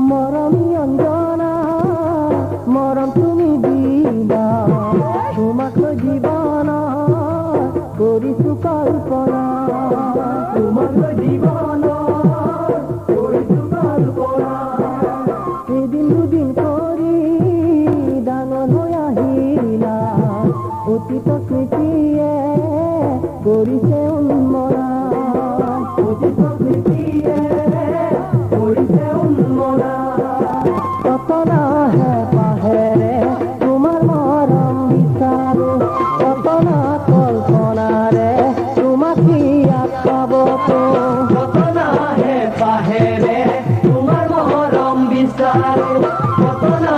মরমি অঞ্জনা মরম তুমি দিলা তোমাকে জীবন করিছু কল্পনা তোমাকে জীবন করিছু কল্পনা এদিন দুদিন করি ডাঙর হয়ে আহিলা অতীত স্মৃতিয়ে করিছে উন্মনা অতীত স্মৃতিয়ে করিছে উন্মনা কতনা হে পাহেরে তোমার মরম বিচারো কতনা কল্পনারে তোমাকে আপাব তো কতনা হে পাহেরে তোমার মরম বিচারো কতনা